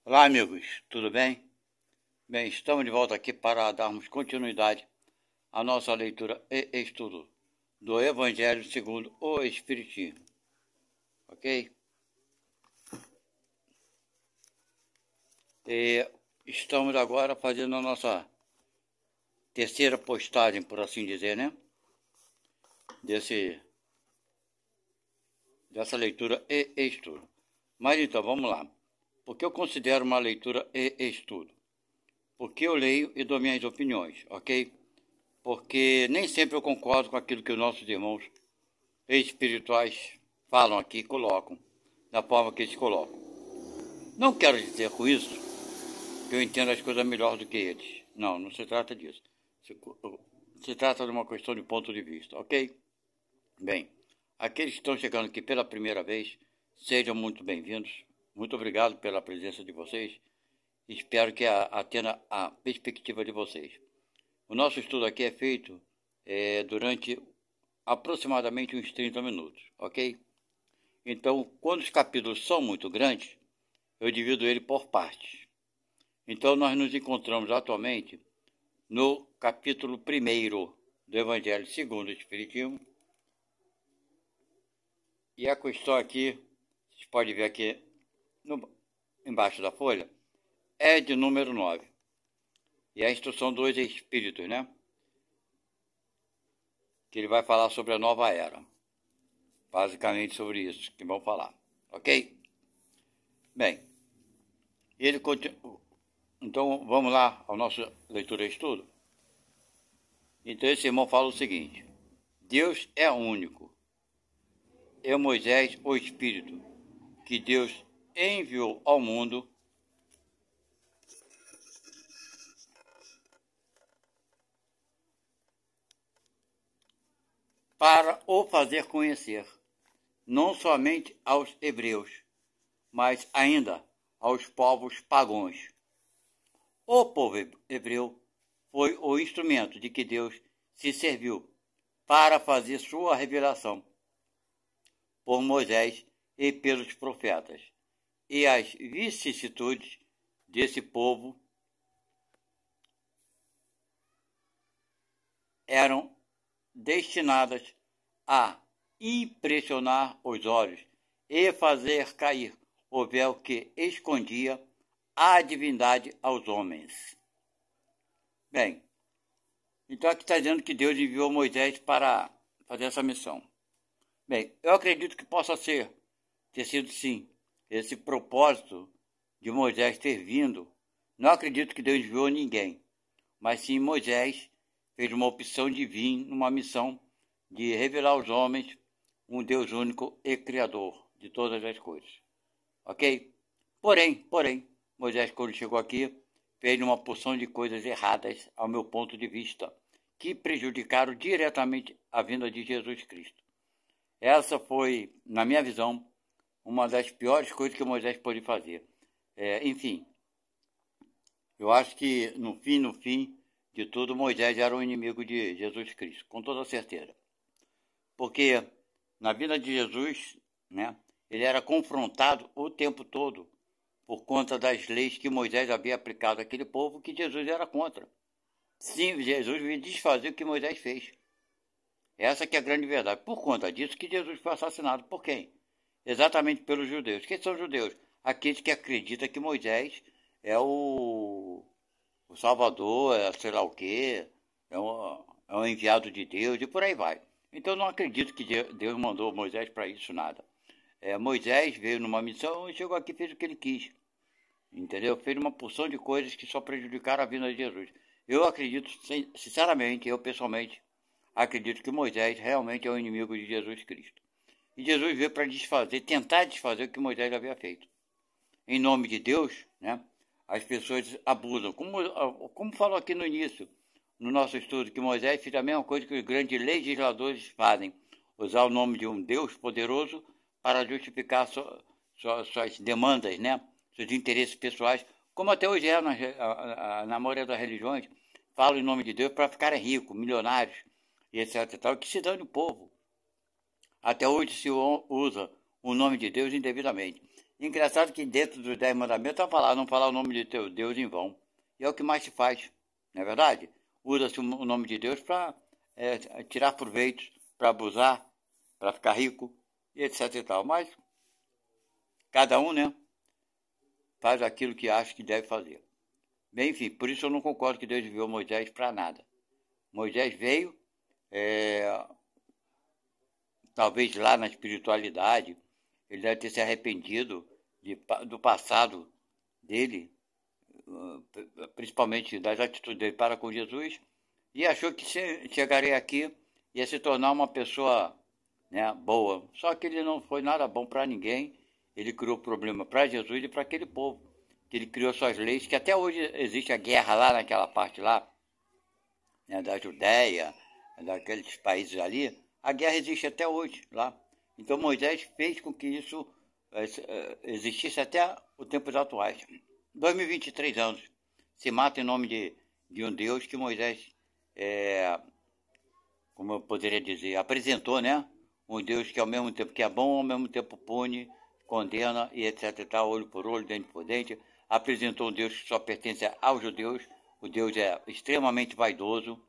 Olá, amigos, tudo bem? Bem, estamos de volta aqui para darmos continuidade à nossa leitura e estudo do Evangelho segundo o Espiritismo, ok? E estamos agora fazendo a nossa terceira postagem, por assim dizer, né? Dessa leitura e estudo. Mas então, vamos lá. Por que eu considero uma leitura e estudo? Porque eu leio e dou minhas opiniões, ok? Porque nem sempre eu concordo com aquilo que os nossos irmãos espirituais falam aqui e colocam, da forma que eles colocam. Não quero dizer com isso que eu entendo as coisas melhor do que eles. Não, não se trata disso. Se trata de uma questão de ponto de vista, ok? Bem, aqueles que estão chegando aqui pela primeira vez, sejam muito bem-vindos. Muito obrigado pela presença de vocês. Espero que atenda a perspectiva de vocês. O nosso estudo aqui é feito durante aproximadamente uns 30 minutos, ok? Então, quando os capítulos são muito grandes, eu divido ele por partes. Então, nós nos encontramos atualmente no capítulo 1º do Evangelho segundo o Espiritismo. E a questão aqui, vocês podem ver aqui embaixo da folha, é de número 9. E a instrução dos Espíritos, né? Que ele vai falar sobre a nova era. Basicamente sobre isso que vão falar, ok? Bem, ele continua. Então vamos lá ao nosso leitura e estudo. Então esse irmão fala o seguinte: Deus é único. É Moisés o Espírito que Deus enviou ao mundo para o fazer conhecer, não somente aos hebreus, mas ainda aos povos pagãos. O povo hebreu foi o instrumento de que Deus se serviu para fazer sua revelação por Moisés e pelos profetas. E as vicissitudes desse povo eram destinadas a impressionar os olhos e fazer cair o véu que escondia a divindade aos homens. Bem, então aqui está dizendo que Deus enviou Moisés para fazer essa missão. Bem, eu acredito que possa ter sido sim, esse propósito de Moisés ter vindo. Não acredito que Deus enviou ninguém, mas sim Moisés fez uma opção de vir numa missão de revelar aos homens um Deus único e criador de todas as coisas. Ok? Porém, Moisés, quando chegou aqui, fez uma porção de coisas erradas, ao meu ponto de vista, que prejudicaram diretamente a vinda de Jesus Cristo. Essa foi, na minha visão, uma das piores coisas que Moisés pôde fazer. Enfim, eu acho que no fim de tudo, Moisés era um inimigo de Jesus Cristo, com toda certeza. Porque na vida de Jesus, né, ele era confrontado o tempo todo por conta das leis que Moisés havia aplicado àquele povo, que Jesus era contra. Sim, Jesus veio desfazer o que Moisés fez. Essa que é a grande verdade. Por conta disso que Jesus foi assassinado. Por quem? Exatamente pelos judeus. Quem são os judeus? Aqueles que acreditam que Moisés é o Salvador, é sei lá o quê, é um enviado de Deus e por aí vai. Então eu não acredito que Deus mandou Moisés para isso, nada. Moisés veio numa missão e chegou aqui e fez o que ele quis. Entendeu? Fez uma porção de coisas que só prejudicaram a vinda de Jesus. Eu acredito, sinceramente, eu pessoalmente, acredito que Moisés realmente é o inimigo de Jesus Cristo. E Jesus veio para tentar desfazer o que Moisés havia feito. Em nome de Deus, né, as pessoas abusam. Como falou aqui no início, no nosso estudo, que Moisés fez a mesma coisa que os grandes legisladores fazem. Usar o nome de um Deus poderoso para justificar suas demandas, né, seus interesses pessoais, como até hoje é na maioria das religiões, falam em nome de Deus para ficarem ricos, milionários, e etc. E tal, que se dane o povo. Até hoje se usa o nome de Deus indevidamente. Engraçado que dentro dos 10 mandamentos está falar, não falar o nome de teu Deus em vão. E é o que mais se faz, não é verdade? Usa-se o nome de Deus para tirar proveitos, para abusar, para ficar rico, e etc e tal. Mas cada um, né, faz aquilo que acha que deve fazer. Bem, enfim, por isso eu não concordo que Deus enviou Moisés para nada. Moisés veio, talvez lá na espiritualidade, ele deve ter se arrependido do passado dele, principalmente das atitudes dele para com Jesus, e achou que chegaria aqui e ia se tornar uma pessoa, né, boa. Só que ele não foi nada bom para ninguém. Ele criou problema para Jesus e para aquele povo. Que ele criou suas leis, que até hoje existe a guerra lá naquela parte lá, né, da Judéia, daqueles países ali. A guerra existe até hoje lá. Então Moisés fez com que isso existisse até os tempos atuais. 2023 anos. Se mata em nome de um Deus que Moisés, como eu poderia dizer, apresentou, né? Um Deus que ao mesmo tempo que é bom, ao mesmo tempo pune, condena e etc. E tal, olho por olho, dente por dente. Apresentou um Deus que só pertence aos judeus. O Deus é extremamente vaidoso,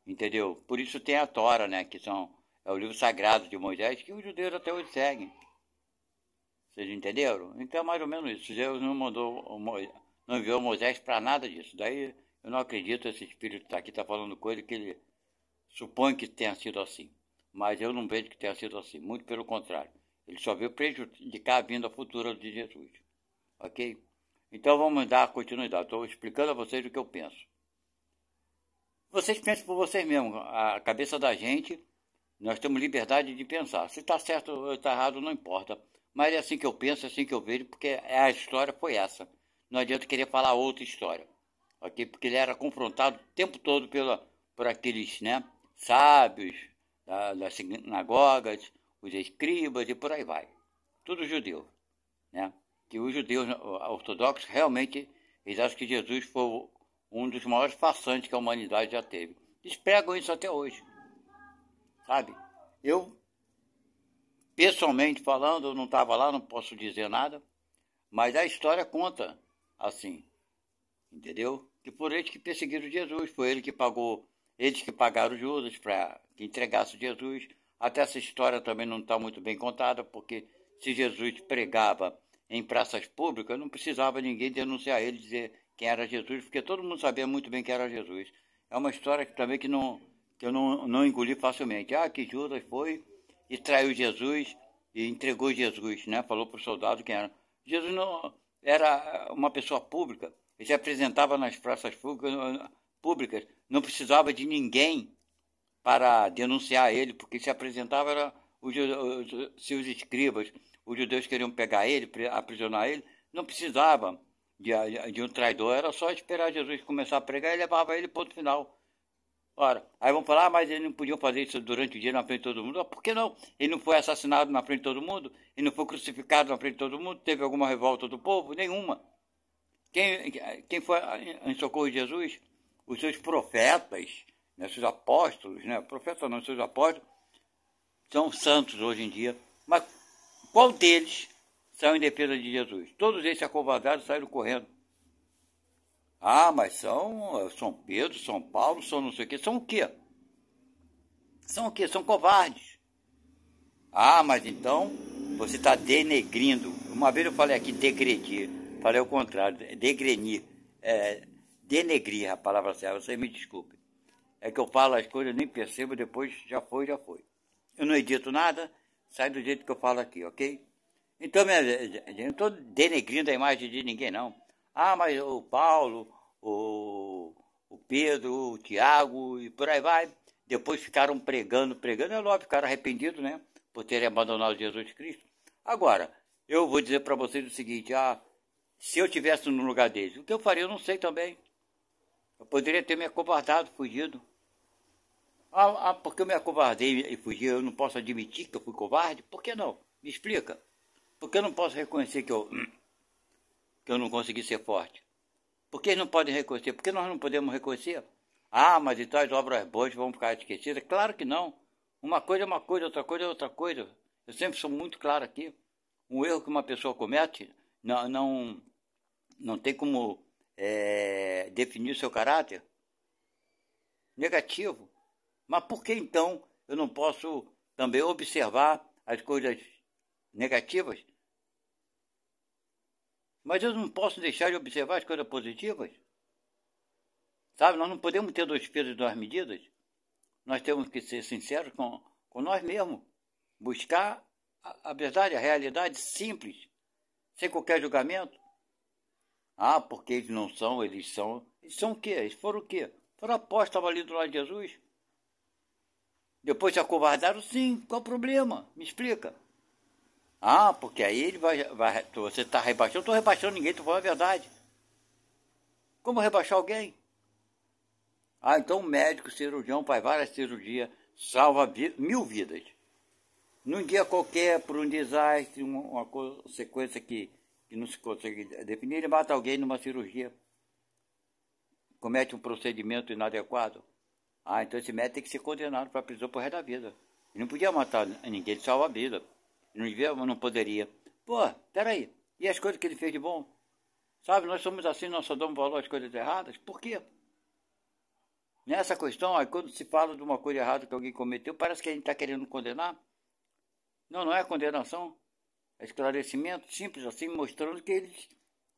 entendeu? Por isso tem a Tora, né? Que é o livro sagrado de Moisés, que os judeus até hoje seguem. Vocês entenderam? Então é mais ou menos isso. Deus não enviou Moisés para nada disso. Daí eu não acredito, esse espírito está aqui, está falando coisa que ele supõe que tenha sido assim. Mas eu não vejo que tenha sido assim. Muito pelo contrário. Ele só veio prejudicar a vinda futura de Jesus. Ok? Então vamos dar continuidade. Estou explicando a vocês o que eu penso. Vocês pensam por vocês mesmos. A cabeça da gente, nós temos liberdade de pensar. Se está certo ou está errado, não importa. Mas é assim que eu penso, é assim que eu vejo, porque a história foi essa. Não adianta querer falar outra história. Ok? Porque ele era confrontado o tempo todo por aqueles, né, sábios das sinagogas, os escribas e por aí vai. Tudo judeu, né? Que os judeus ortodoxos realmente eles acham que Jesus foi um dos maiores façantes que a humanidade já teve. Eles pregam isso até hoje, sabe? Eu, pessoalmente falando, eu não estava lá, não posso dizer nada, mas a história conta assim, entendeu? Que por eles que perseguiram Jesus, foi ele que pagou, eles que pagaram Judas para que entregasse Jesus. Até essa história também não está muito bem contada, porque se Jesus pregava em praças públicas, não precisava ninguém denunciar ele, dizer quem era Jesus, porque todo mundo sabia muito bem quem era Jesus. É uma história que também que eu não engoli facilmente. Que Judas foi e traiu Jesus e entregou Jesus, né? Falou para o soldado quem era. Jesus não era uma pessoa pública, ele se apresentava nas praças públicas, não precisava de ninguém para denunciar ele, porque se apresentava era os seus escribas, os judeus queriam pegar ele, aprisionar ele, não precisava de um traidor, era só esperar Jesus começar a pregar e levava ele ponto final. Ora, aí vão falar, mas eles não podiam fazer isso durante o dia na frente de todo mundo. Por que não? Ele não foi assassinado na frente de todo mundo? Ele não foi crucificado na frente de todo mundo? Teve alguma revolta do povo? Nenhuma. Quem foi em socorro de Jesus? Os seus profetas, né, seus apóstolos, né? Profetas não, seus apóstolos, são santos hoje em dia. Mas qual deles saiu em defesa de Jesus? Todos eles se acovardaram e saíram correndo. Mas são Pedro, São Paulo, são não sei o quê. São o quê? São o quê? São covardes. Mas então você está denegrindo. Uma vez eu falei aqui degredir. Falei o contrário, degrenir. Denegrir a palavra certa, você me desculpe. É que eu falo as coisas, nem percebo, depois já foi. Eu não edito nada, sai do jeito que eu falo aqui, ok? Então, eu não estou denegrindo a imagem de ninguém, não. Mas o Paulo, o Pedro, o Tiago e por aí vai. Depois ficaram pregando, é lógico, ficaram arrependidos, né? Por terem abandonado Jesus Cristo. Agora, eu vou dizer para vocês o seguinte, se eu estivesse no lugar deles, o que eu faria eu não sei também. Eu poderia ter me acovardado, fugido. Porque eu me acovardei e fugi, eu não posso admitir que eu fui covarde? Por que não? Me explica. Porque eu não posso reconhecer que eu não consegui ser forte? Por que eles não podem reconhecer? Por que nós não podemos reconhecer? Mas então as obras boas vão ficar esquecidas? Claro que não. Uma coisa é uma coisa, outra coisa é outra coisa. Eu sempre sou muito claro aqui. Um erro que uma pessoa comete não tem como definir o seu caráter? Negativo. Mas por que então eu não posso também observar as coisas negativas? Mas eu não posso deixar de observar as coisas positivas? Sabe, nós não podemos ter dois pesos e duas medidas. Nós temos que ser sinceros com nós mesmos. Buscar a verdade, a realidade simples, sem qualquer julgamento. Ah, porque eles não são, eles são. Eles são o quê? Eles foram o quê? Foram apóstolos, estavam ali do lado de Jesus. Depois se acovardaram, sim. Qual o problema? Me explica. Ah, porque aí ele vai você está rebaixando. Eu não estou rebaixando ninguém, estou falando a verdade. Como rebaixar alguém? Ah, então o médico, cirurgião, faz várias cirurgias, salva 1000 vidas. Num dia qualquer, por um desastre, uma consequência que não se consegue definir, ele mata alguém numa cirurgia, comete um procedimento inadequado. Ah, então esse médico tem que ser condenado para a prisão por resto da vida. Ele não podia matar ninguém, ele salva a vida. Ele não poderia. Pô, peraí, e as coisas que ele fez de bom? Sabe, nós somos assim, nós só damos valor às coisas erradas. Por quê? Nessa questão, aí quando se fala de uma coisa errada que alguém cometeu, parece que a gente está querendo condenar. Não, não é condenação. É esclarecimento simples assim, mostrando que eles,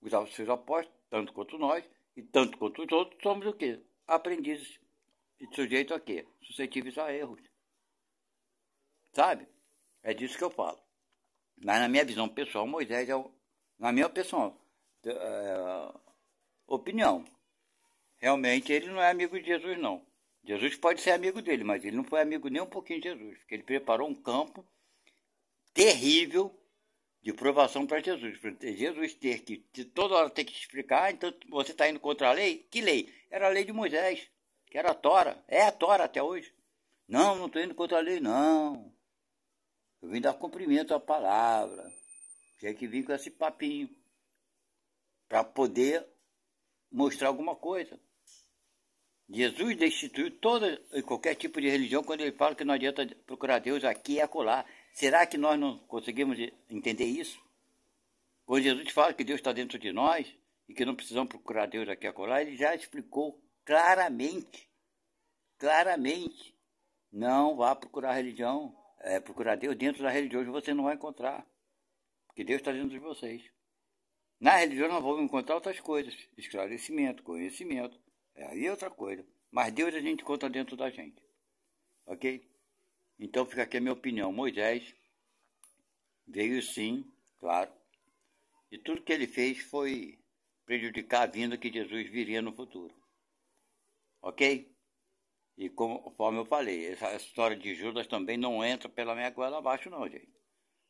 os seus apóstolos, tanto quanto nós, e tanto quanto os outros, somos o quê? Aprendizes. E sujeitos a quê? Suscetíveis a erros. Sabe? É disso que eu falo. Mas na minha visão pessoal, Moisés na minha pessoal, opinião, realmente ele não é amigo de Jesus, não. Jesus pode ser amigo dele, mas ele não foi amigo nem um pouquinho de Jesus, porque ele preparou um campo terrível de provação para Jesus. Jesus ter que toda hora ter que te explicar, então você está indo contra a lei? Que lei? Era a lei de Moisés, que era a Tora. É a Tora até hoje. Não estou indo contra a lei, não. Eu vim dar cumprimento à palavra. Tinha que vir com esse papinho para poder mostrar alguma coisa. Jesus destituiu toda e qualquer tipo de religião quando ele fala que não adianta procurar Deus aqui e acolá. Será que nós não conseguimos entender isso? Quando Jesus fala que Deus está dentro de nós e que não precisamos procurar Deus aqui e acolá, ele já explicou claramente, não vá procurar religião, procurar Deus dentro da religião que você não vai encontrar, porque Deus está dentro de vocês. Na religião nós vamos encontrar outras coisas, esclarecimento, conhecimento, aí é outra coisa. Mas Deus a gente encontra dentro da gente, ok? Então fica aqui a minha opinião. Moisés veio sim, claro, e tudo que ele fez foi prejudicar a vinda que Jesus viria no futuro, ok? E conforme eu falei, essa história de Judas também não entra pela minha goela abaixo não, gente.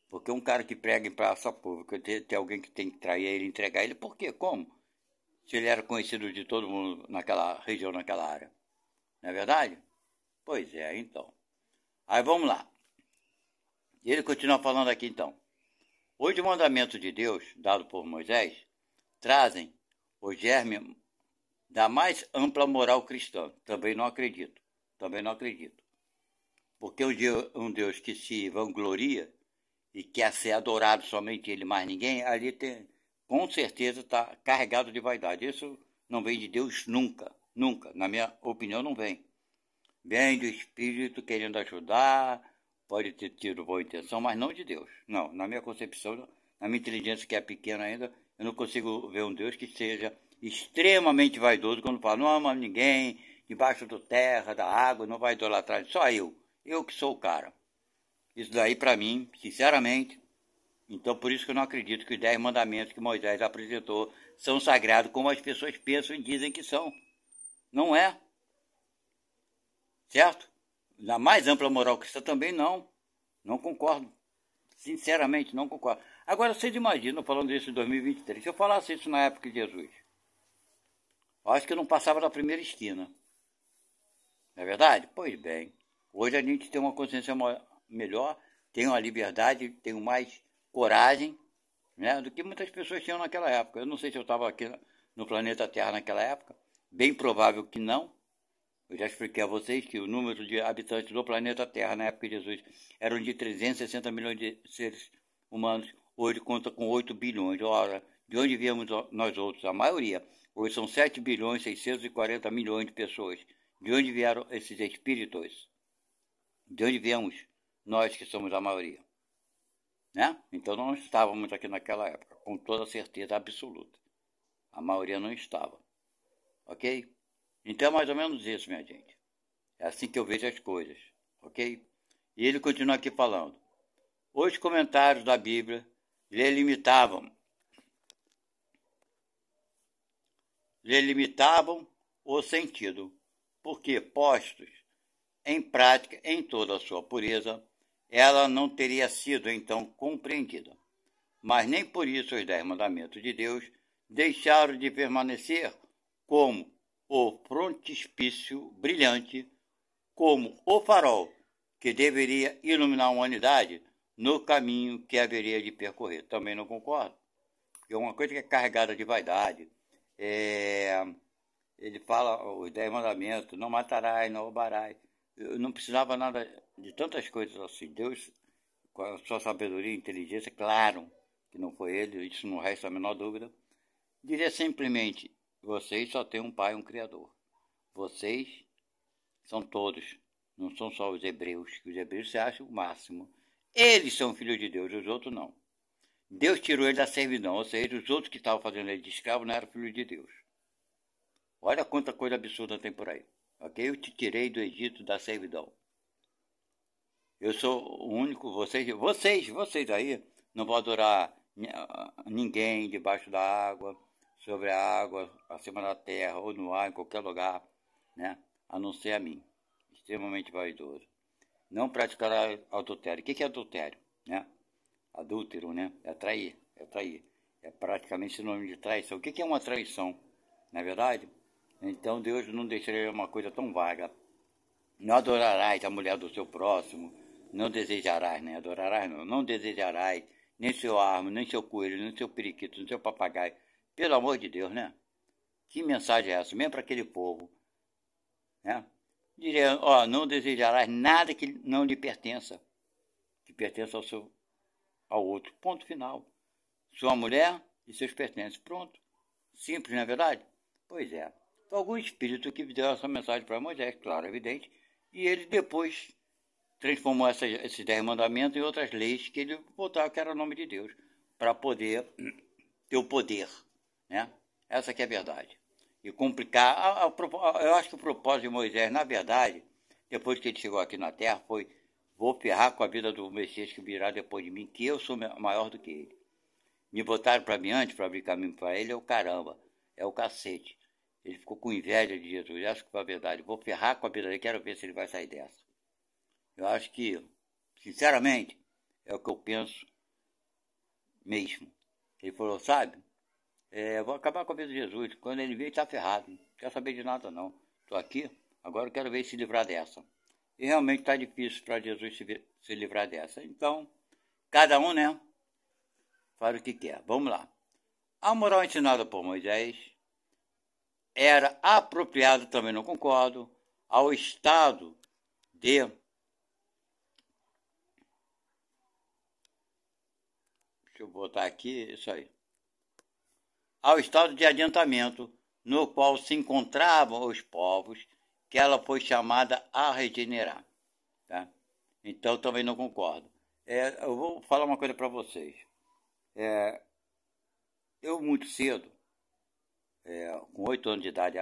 Porque um cara que prega em praça pública, tem alguém que tem que trair ele, entregar ele, por quê? Como? Se ele era conhecido de todo mundo naquela região, naquela área. Não é verdade? Pois é, então. Aí vamos lá. E ele continua falando aqui então. Os mandamentos de Deus, dados por Moisés, trazem o germe da mais ampla moral cristã. Também não acredito. Porque um Deus que se vangloria e quer ser adorado somente ele, mais ninguém, ali tem, com certeza está carregado de vaidade. Isso não vem de Deus nunca. Na minha opinião não vem. Vem do Espírito querendo ajudar, pode ter tido boa intenção, mas não de Deus. Não, na minha concepção, na minha inteligência que é pequena ainda, eu não consigo ver um Deus que seja extremamente vaidoso quando fala, não ama ninguém, debaixo da terra, da água, não vai idolatrar, só eu que sou o cara. Isso daí para mim, sinceramente, então por isso que eu não acredito que os 10 mandamentos que Moisés apresentou são sagrados como as pessoas pensam e dizem que são. Não é. Certo? Na mais ampla moral cristã também não concordo. Sinceramente, não concordo. Agora, vocês imaginam, falando isso em 2023, se eu falasse isso na época de Jesus, eu acho que eu não passava da primeira esquina. Não é verdade? Pois bem, hoje a gente tem uma consciência melhor, tem uma liberdade, tem mais coragem, né, do que muitas pessoas tinham naquela época. Eu não sei se eu estava aqui no planeta Terra naquela época, bem provável que não. Eu já expliquei a vocês que o número de habitantes do planeta Terra na época de Jesus eram de 360 milhões de seres humanos. hoje conta com 8 bilhões. Ora, de onde viemos nós outros? A maioria. Hoje são 7 bilhões 640 milhões de pessoas. De onde vieram esses espíritos? De onde viemos nós que somos a maioria? Né? Então não estávamos aqui naquela época, com toda certeza absoluta. A maioria não estava. Ok? Então é mais ou menos isso, minha gente. É assim que eu vejo as coisas. Ok? E ele continua aqui falando. Os comentários da Bíblia lhe limitavam o sentido, porque, postos em prática em toda a sua pureza, ela não teria sido então compreendida. Mas nem por isso os 10 mandamentos de Deus deixaram de permanecer como o frontispício brilhante, como o farol que deveria iluminar a humanidade no caminho que haveria de percorrer. Também não concordo. Porque uma coisa que é carregada de vaidade, ele fala os 10 mandamentos, não matarás, não roubarás. Eu não precisava nada de tantas coisas assim. Deus, com a sua sabedoria e inteligência, claro que não foi ele, isso não resta a menor dúvida, diria simplesmente, vocês só têm um pai, um criador. Vocês são todos, não são só os hebreus, que os hebreus se acham o máximo. Eles são filhos de Deus, os outros não. Deus tirou ele da servidão, ou seja, os outros que estavam fazendo ele de escravo não eram filhos de Deus. Olha quanta coisa absurda tem por aí. Ok? Eu te tirei do Egito da servidão. Eu sou o único, vocês aí não vão adorar ninguém debaixo da água, sobre a água, acima da terra, ou no ar, em qualquer lugar, né? A não ser a mim, extremamente vaidoso. Não praticará adultério. O que é adultério? Né? Adúltero, né? É trair, é trair. É praticamente sinônimo de traição. O que é uma traição? Não é verdade? Então Deus não deixaria uma coisa tão vaga. Não adorarás a mulher do seu próximo, não desejarás, né? Adorarás não, não desejarás nem seu arma, nem seu coelho, nem seu periquito, nem seu papagaio. Pelo amor de Deus, né? Que mensagem é essa? Mesmo para aquele povo, né? Diria, ó, não desejarás nada que não lhe pertença, que pertença ao outro. Ponto final. Sua mulher e seus pertences. Pronto. Simples, não é verdade? Pois é. Foi algum espírito que deu essa mensagem para Moisés, claro, evidente, e ele depois transformou esses 10 mandamentos em outras leis que ele botava que era o nome de Deus, para poder ter o poder, né? Essa que é a verdade. E complicar, eu acho que o propósito de Moisés, na verdade, depois que ele chegou aqui na Terra, foi: vou ferrar com a vida do Messias que virá depois de mim, que eu sou maior do que ele. Me botaram para mim antes, para abrir caminho para ele, é o caramba, é o cacete. Ele ficou com inveja de Jesus, acho que foi a verdade. Vou ferrar com a vida dele, quero ver se ele vai sair dessa. Eu acho que, sinceramente, é o que eu penso mesmo. Ele falou, sabe, vou acabar com a vida de Jesus. Quando ele veio, está ferrado. Não quer saber de nada, não. Estou aqui, agora eu quero ver se livrar dessa. E realmente está difícil para Jesus se livrar dessa. Então, cada um, né, faz o que quer. Vamos lá. A moral ensinada por Moisés era apropriada, também não concordo, ao estado de... Deixa eu botar aqui, isso aí. Ao estado de adiantamento no qual se encontravam os povos que ela foi chamada a regenerar. Tá? Então, também não concordo. Eu vou falar uma coisa para vocês. Eu, muito cedo, com 8 anos de idade,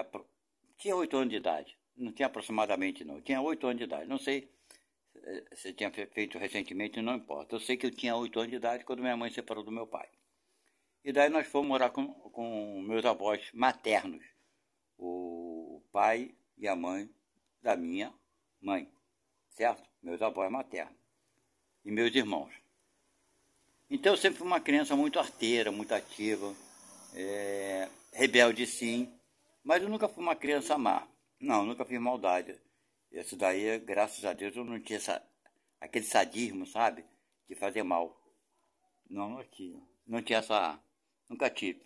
tinha 8 anos de idade, não tinha aproximadamente não, tinha 8 anos de idade, não sei se tinha feito recentemente, não importa. Eu sei que eu tinha 8 anos de idade quando minha mãe se separou do meu pai. E daí nós fomos morar com meus avós maternos, o pai e a mãe da minha mãe, certo? Meus avós maternos e meus irmãos. Então eu sempre fui uma criança muito arteira, muito ativa, rebelde sim, mas eu nunca fui uma criança má. Não, nunca fiz maldade. Isso daí, graças a Deus, eu não tinha aquele sadismo, sabe? De fazer mal. Não tinha. Não tinha essa... Nunca tive.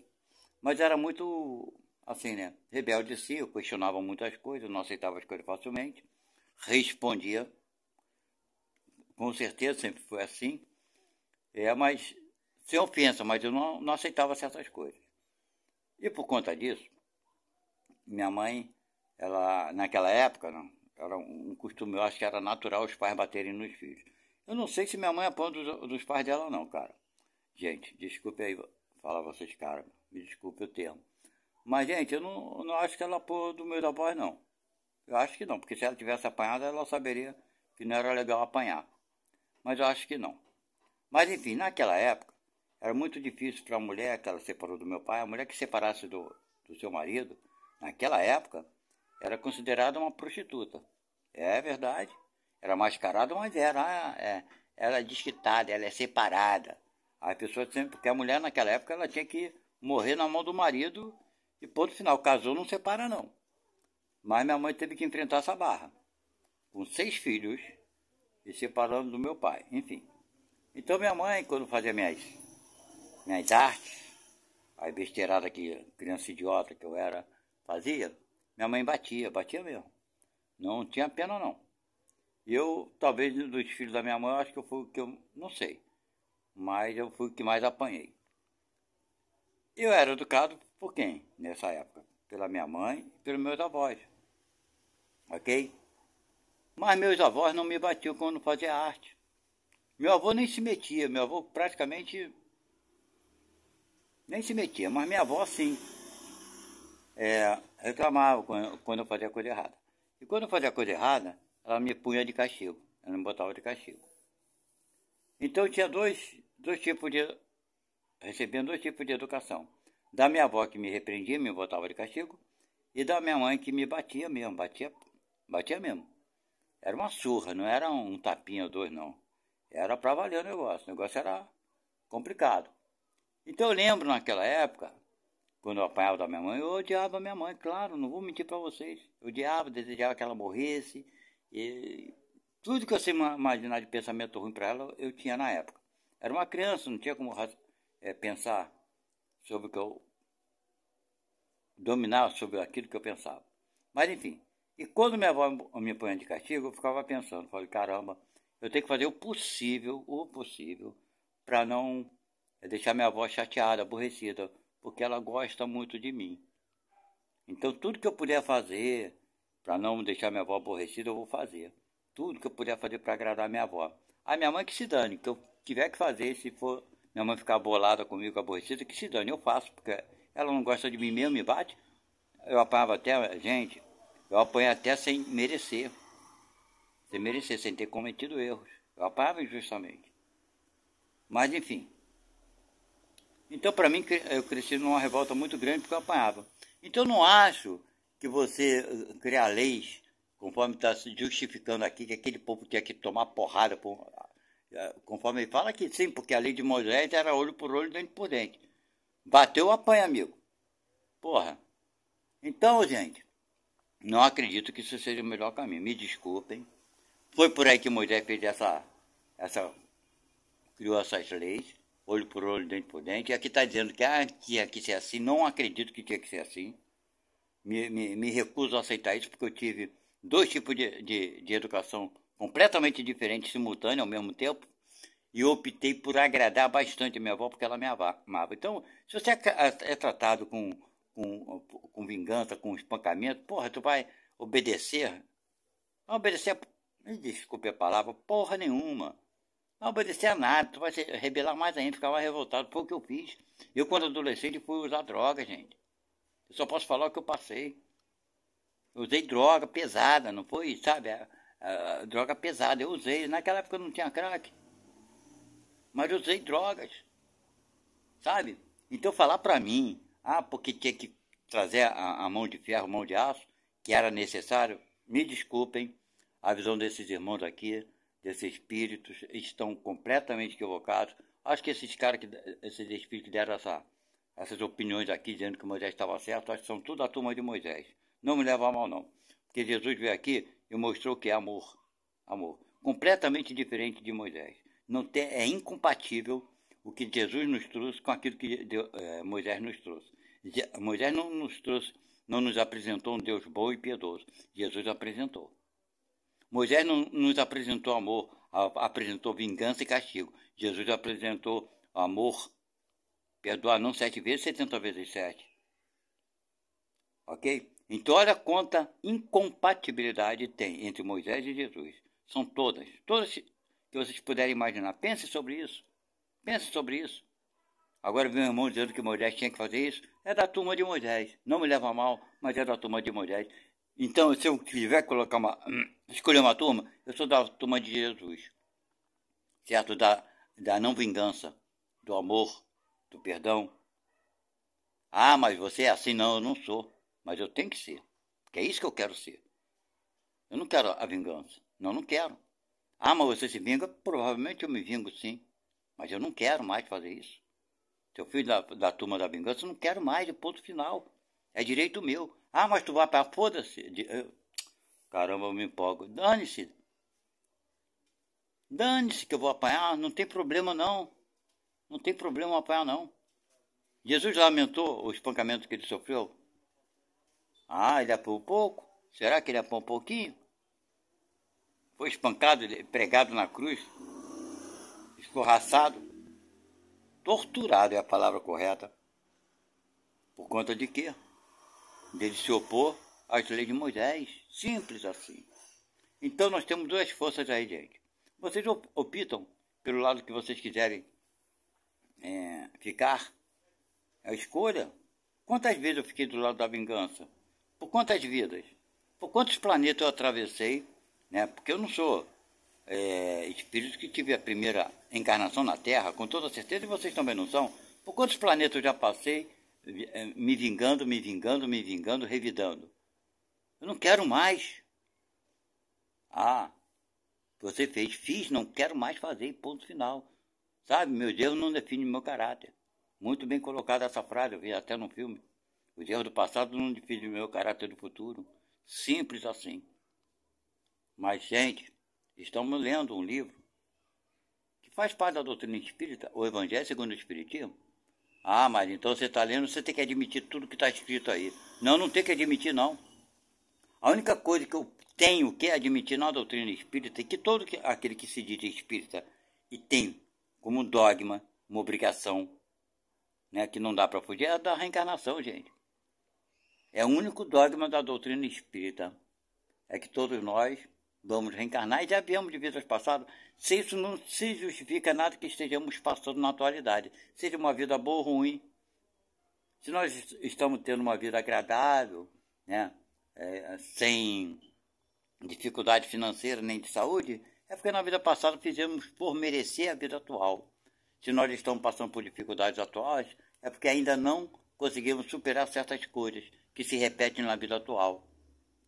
Mas era muito, assim, né? Rebelde sim, eu questionava muitas coisas, não aceitava as coisas facilmente. Respondia. Com certeza, sempre foi assim. Mas sem ofensa, mas eu não aceitava certas coisas. E por conta disso, minha mãe, ela, naquela época, não, era um costume, eu acho que era natural os pais baterem nos filhos. Eu não sei se minha mãe apanha dos pais dela não, cara. Gente, desculpe aí falar vocês, cara, me desculpe o termo. Mas, gente, eu não acho que ela apanhou do meu avós, não. Eu acho que não, porque se ela tivesse apanhado, ela saberia que não era legal apanhar. Mas eu acho que não. Mas, enfim, naquela época, era muito difícil para a mulher que ela separou do meu pai, a mulher que separasse do seu marido, naquela época, era considerada uma prostituta. É verdade. Era mascarada, mas ela é desquitada, ela é separada. As pessoas sempre, porque a mulher naquela época ela tinha que morrer na mão do marido e ponto final. Casou, não separa não. Mas minha mãe teve que enfrentar essa barra. Com 6 filhos e separando do meu pai, enfim. Então minha mãe, quando fazia minhas artes, a besteirada que criança idiota que eu era fazia, minha mãe batia mesmo. Não tinha pena não. Eu, talvez dos filhos da minha mãe, eu acho que eu fui o que eu não sei, mas eu fui o que mais apanhei. Eu era educado por quem nessa época? Pela minha mãe e pelos meus avós, ok? Mas meus avós não me batiam quando fazia arte. Meu avô nem se metia, meu avô praticamente nem se metia, mas minha avó sim. Reclamava quando eu fazia coisa errada. E quando eu fazia coisa errada, ela me punha de castigo, ela me botava de castigo. Então eu tinha dois tipos de. Recebendo 2 tipos de educação. Da minha avó que me repreendia, me botava de castigo, e da minha mãe que me batia mesmo, batia mesmo. Era uma surra, não era um tapinha ou dois, não. Era pra valer o negócio era complicado. Então eu lembro naquela época, quando eu apanhava da minha mãe, eu odiava a minha mãe, claro, não vou mentir para vocês. Eu odiava, desejava que ela morresse. E tudo que eu sei imaginar de pensamento ruim para ela, eu tinha na época. Era uma criança, não tinha como pensar sobre o que eu dominar sobre aquilo que eu pensava. Mas enfim, e quando minha avó me punha de castigo, eu ficava pensando, falei, caramba, eu tenho que fazer o possível, para não deixar minha avó chateada, aborrecida, porque ela gosta muito de mim. Então tudo que eu puder fazer para não deixar minha avó aborrecida, eu vou fazer. Tudo que eu puder fazer para agradar minha avó. A minha mãe que se dane, que eu tiver que fazer, se for minha mãe ficar bolada comigo, aborrecida, que se dane, eu faço, porque ela não gosta de mim mesmo, me bate. Eu apanhava até, gente, eu apanhei até sem merecer, sem ter cometido erros. Eu apanhava injustamente. Mas enfim. Então para mim eu cresci numa revolta muito grande porque eu apanhava. Então eu não acho que você criar leis, conforme está se justificando aqui, que aquele povo tinha que tomar porrada, conforme ele fala que sim, porque a lei de Moisés era olho por olho, dente por dente. Bateu, apanha, amigo. Porra. Então, gente, não acredito que isso seja o melhor caminho. Me desculpem. Foi por aí que Moisés fez criou essas leis, olho por olho, dente por dente. E aqui está dizendo que tinha que ser assim. Não acredito que tinha que ser assim. Me recuso a aceitar isso, porque eu tive 2 tipos de educação completamente diferentes, simultâneas, ao mesmo tempo. E eu optei por agradar bastante a minha avó, porque ela me amava. Então, se você é tratado com vingança, com espancamento, porra, tu vai obedecer? Não obedecer, desculpe a palavra, porra nenhuma. Não obedecer a nada, tu vai se rebelar mais ainda, ficar mais revoltado. Foi o que eu fiz. Eu, quando adolescente, fui usar droga, gente. Eu só posso falar o que eu passei. Eu usei droga pesada, não foi, sabe? A droga pesada, eu usei. Naquela época eu não tinha crack. Mas eu usei drogas, sabe? Então falar pra mim, porque tinha que trazer a mão de ferro, mão de aço, que era necessário, me desculpem, a visão desses irmãos aqui, desses espíritos, estão completamente equivocados. Acho que esses espíritos que deram essas opiniões aqui, dizendo que Moisés estava certo, acho que são tudo a turma de Moisés. Não me leva a mal, não. Porque Jesus veio aqui e mostrou que é amor. Amor. Completamente diferente de Moisés. É incompatível o que Jesus nos trouxe com aquilo que Moisés nos trouxe. Moisés não nos apresentou um Deus bom e piedoso. Jesus apresentou. Moisés não nos apresentou amor, apresentou vingança e castigo. Jesus apresentou O amor perdoa não 7 vezes, 70 vezes 7. Ok? Então olha quanta incompatibilidade tem entre Moisés e Jesus. São todas que vocês puderem imaginar. Pense sobre isso. Pense sobre isso. Agora vem o irmão dizendo que Moisés tinha que fazer isso. É da turma de Moisés. Não me leva a mal, mas é da turma de Moisés. Então, se eu tiver que colocar escolher uma turma, eu sou da turma de Jesus. Certo? Da não vingança, do amor, do perdão. Ah, mas você é assim? Não, eu não sou. Mas eu tenho que ser. Porque é isso que eu quero ser. Eu não quero a vingança. Não quero. Ah, mas você se vinga? Provavelmente eu me vingo sim. Mas eu não quero mais fazer isso. Se eu fui da turma da vingança, eu não quero mais, de ponto final. É direito meu. Ah, mas tu vai para foda-se. Caramba, eu me empolgo. Dane-se. Dane-se que eu vou apanhar. Não tem problema não. Não tem problema apanhar não. Jesus lamentou o espancamento que ele sofreu. Ah, ele apanhou pouco? Será que ele apanhou um pouquinho? Foi espancado, pregado na cruz, escorraçado, torturado é a palavra correta. Por conta de quê? Dele se opor às leis de Moisés. Simples assim. Então nós temos duas forças aí, gente. Vocês optam pelo lado que vocês quiserem ficar. É a escolha. Quantas vezes eu fiquei do lado da vingança? Por quantas vidas? Por quantos planetas eu atravessei? Né? Porque eu não sou espírito que tive a primeira encarnação na Terra, com toda certeza, e vocês também não são. Por quantos planetas eu já passei me vingando, revidando? Eu não quero mais. Ah, você fez, fiz, não quero mais fazer, ponto final. Sabe, meus erros não definem meu caráter. Muito bem colocada essa frase, eu vi até no filme. Os erros do passado não definem meu caráter do futuro. Simples assim. Mas, gente, estamos lendo um livro que faz parte da doutrina espírita, o Evangelho segundo o Espiritismo. Ah, mas então você está lendo, você tem que admitir tudo que está escrito aí. Não, não tem que admitir, não. A única coisa que eu tenho que admitir na doutrina espírita é que todo aquele que se diz espírita e tem como dogma uma obrigação, né, que não dá para fugir, é a da reencarnação, gente. É o único dogma da doutrina espírita. É que todos nós vamos reencarnar e já viemos de vidas passadas. Se isso não se justifica nada que estejamos passando na atualidade, seja uma vida boa ou ruim. Se nós estamos tendo uma vida agradável, né, sem dificuldade financeira nem de saúde, é porque na vida passada fizemos por merecer a vida atual. Se nós estamos passando por dificuldades atuais, é porque ainda não conseguimos superar certas coisas que se repetem na vida atual.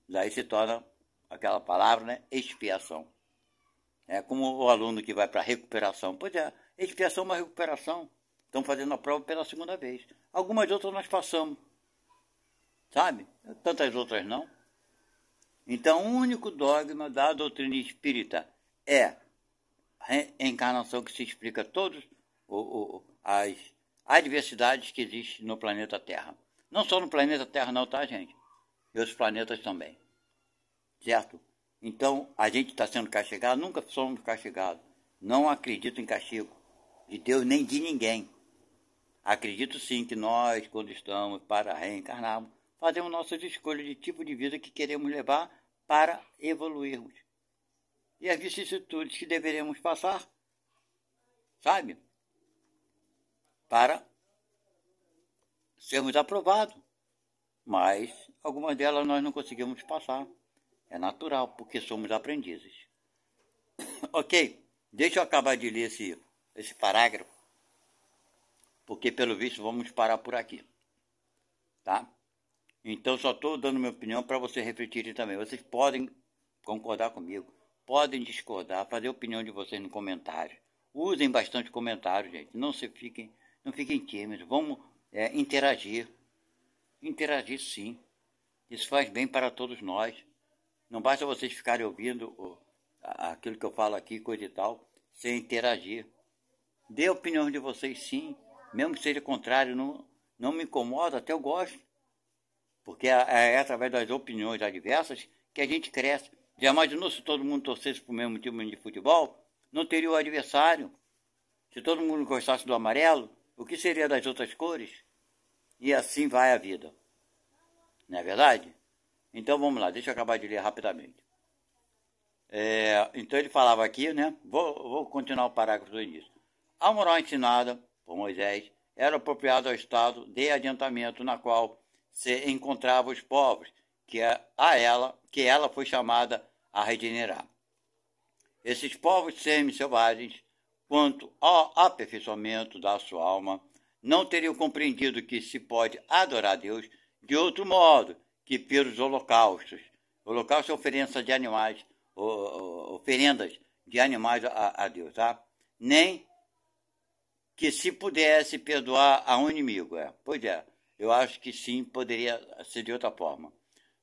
Daí se torna aquela palavra, né, expiação. É como o aluno que vai para recuperação. Pois é, expiação é uma recuperação. Estão fazendo a prova pela segunda vez. Algumas outras nós passamos, sabe? Tantas outras não. Então, o único dogma da doutrina espírita é a reencarnação, que se explica todas as adversidades que existem no planeta Terra. Não só no planeta Terra não, tá, gente? E outros planetas também. Certo? Então, a gente está sendo castigado, nunca somos castigados. Não acredito em castigo de Deus nem de ninguém. Acredito sim que nós, quando estamos para reencarnarmos, fazemos nossas escolhas de tipo de vida que queremos levar para evoluirmos. E as vicissitudes que deveremos passar, sabe? Para sermos aprovados. Mas algumas delas nós não conseguimos passar. É natural, porque somos aprendizes. Ok, deixa eu acabar de ler esse parágrafo, porque pelo visto vamos parar por aqui. Tá? Então só estou dando minha opinião para vocês refletirem também. Vocês podem concordar comigo, podem discordar, fazer a opinião de vocês no comentário. Usem bastante comentário, gente. Não fiquem tímidos. Vamos interagir. Interagir sim. Isso faz bem para todos nós. Não basta vocês ficarem ouvindo aquilo que eu falo aqui, coisa e tal, sem interagir. Dê a opinião de vocês sim, mesmo que seja contrário, não me incomoda, até eu gosto. Porque é através das opiniões adversas que a gente cresce. Já imaginou se todo mundo torcesse para o mesmo time de futebol? Não teria o adversário. Se todo mundo gostasse do amarelo, o que seria das outras cores? E assim vai a vida. Não é verdade? Então vamos lá, deixa eu acabar de ler rapidamente. Então ele falava aqui, né? Vou continuar o parágrafo do início. A moral ensinada por Moisés era apropriada ao estado de adiantamento na qual se encontravam os povos que ela foi chamada a regenerar. Esses povos semi-selvagens, quanto ao aperfeiçoamento da sua alma, não teriam compreendido que se pode adorar a Deus de outro modo que pelos holocaustos. Holocaustos é oferença de animais, oferendas de animais a Deus, tá? Nem que se pudesse perdoar a um inimigo. Pois é, eu acho que sim, poderia ser de outra forma.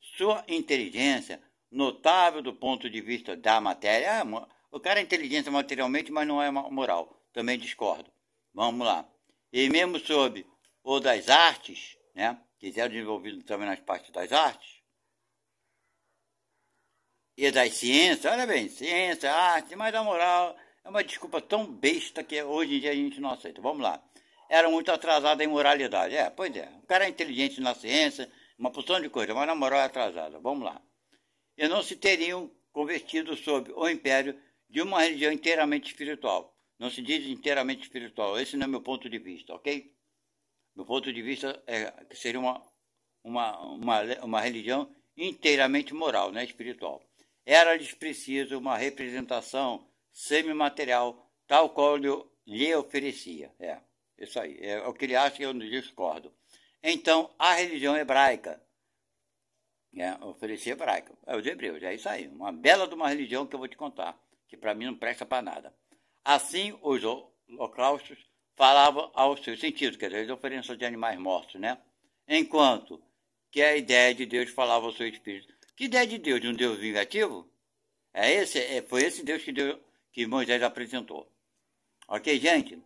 Sua inteligência, notável do ponto de vista da matéria, o cara é inteligente materialmente, mas não é moral. Também discordo. Vamos lá. E mesmo sob o das artes, né, que eram desenvolvidos também nas partes das artes, e das ciências, olha bem, ciência, arte, mas a moral é uma desculpa tão besta que hoje em dia a gente não aceita. Vamos lá. Era muito atrasada em moralidade. Pois é. O cara é inteligente na ciência, uma porção de coisa, mas na moral é atrasada. Vamos lá. E não se teriam convertido sob o império de uma religião inteiramente espiritual. Não se diz inteiramente espiritual. Esse não é meu ponto de vista, ok? Meu ponto de vista é que seria uma religião inteiramente moral, não é espiritual. Era-lhes preciso uma representação semimaterial, tal qual lhe oferecia. Isso aí. É o que ele acha que eu discordo. Então, a religião hebraica, oferecia hebraica, os hebreus, é isso aí. Uma bela de uma religião que eu vou te contar, que para mim não presta para nada. Assim, os holocaustos falavam ao seu sentido, quer dizer, as oferenças de animais mortos, né? Enquanto que a ideia de Deus falava ao seu espírito. Que ideia de Deus? De um Deus vingativo? Foi esse Deus que Moisés apresentou. Ok, gente?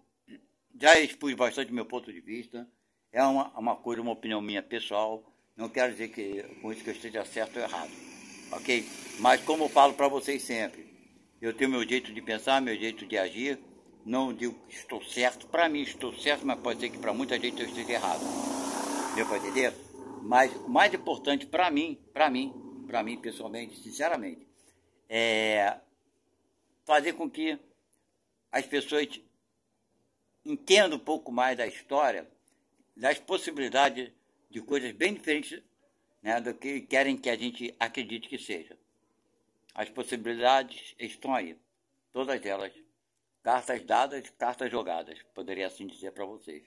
Já expus bastante meu ponto de vista. É uma coisa, uma opinião minha pessoal. Não quero dizer que com isso que eu esteja certo ou errado. Ok? Mas como eu falo para vocês sempre, eu tenho meu jeito de pensar, meu jeito de agir. Não digo que estou certo. Para mim estou certo, mas pode ser que para muita gente eu esteja errado. Deu para entender? Mas o mais importante para mim pessoalmente, sinceramente, é fazer com que as pessoas entendam um pouco mais da história, das possibilidades de coisas bem diferentes, né, do que querem que a gente acredite que seja. As possibilidades estão aí, todas elas. Cartas dadas, cartas jogadas, poderia assim dizer para vocês.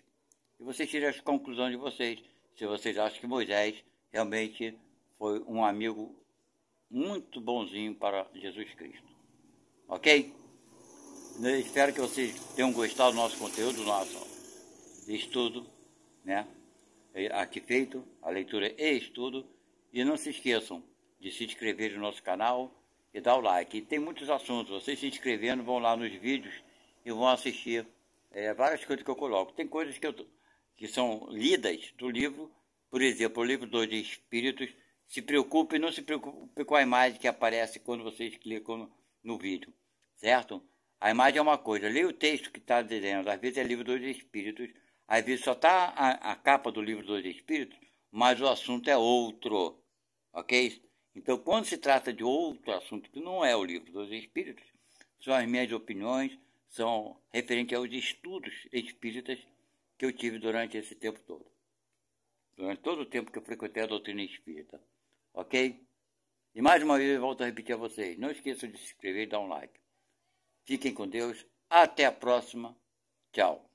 E vocês tirem as conclusões de vocês, se vocês acham que Moisés realmente foi um amigo muito bonzinho para Jesus Cristo. Ok? Eu espero que vocês tenham gostado do nosso conteúdo, do nosso estudo, né? Aqui feito, a leitura e estudo. E não se esqueçam de se inscrever no nosso canal e dar o like. E tem muitos assuntos. Vocês se inscrevendo, vão lá nos vídeos e vão assistir várias coisas que eu coloco. Tem coisas que são lidas do livro. Por exemplo, o livro dos Espíritos. Se preocupe, não se preocupe com a imagem que aparece quando vocês clicam no vídeo, certo? A imagem é uma coisa, leia o texto que está dizendo, às vezes é livro dos Espíritos, às vezes só está a capa do livro dos Espíritos, mas o assunto é outro, ok? Então, quando se trata de outro assunto que não é o livro dos Espíritos, são as minhas opiniões, são referentes aos estudos espíritas que eu tive durante esse tempo todo. Durante todo o tempo que eu frequentei a doutrina espírita. Ok? E mais uma vez eu volto a repetir a vocês. Não esqueçam de se inscrever e dar um like. Fiquem com Deus. Até a próxima. Tchau.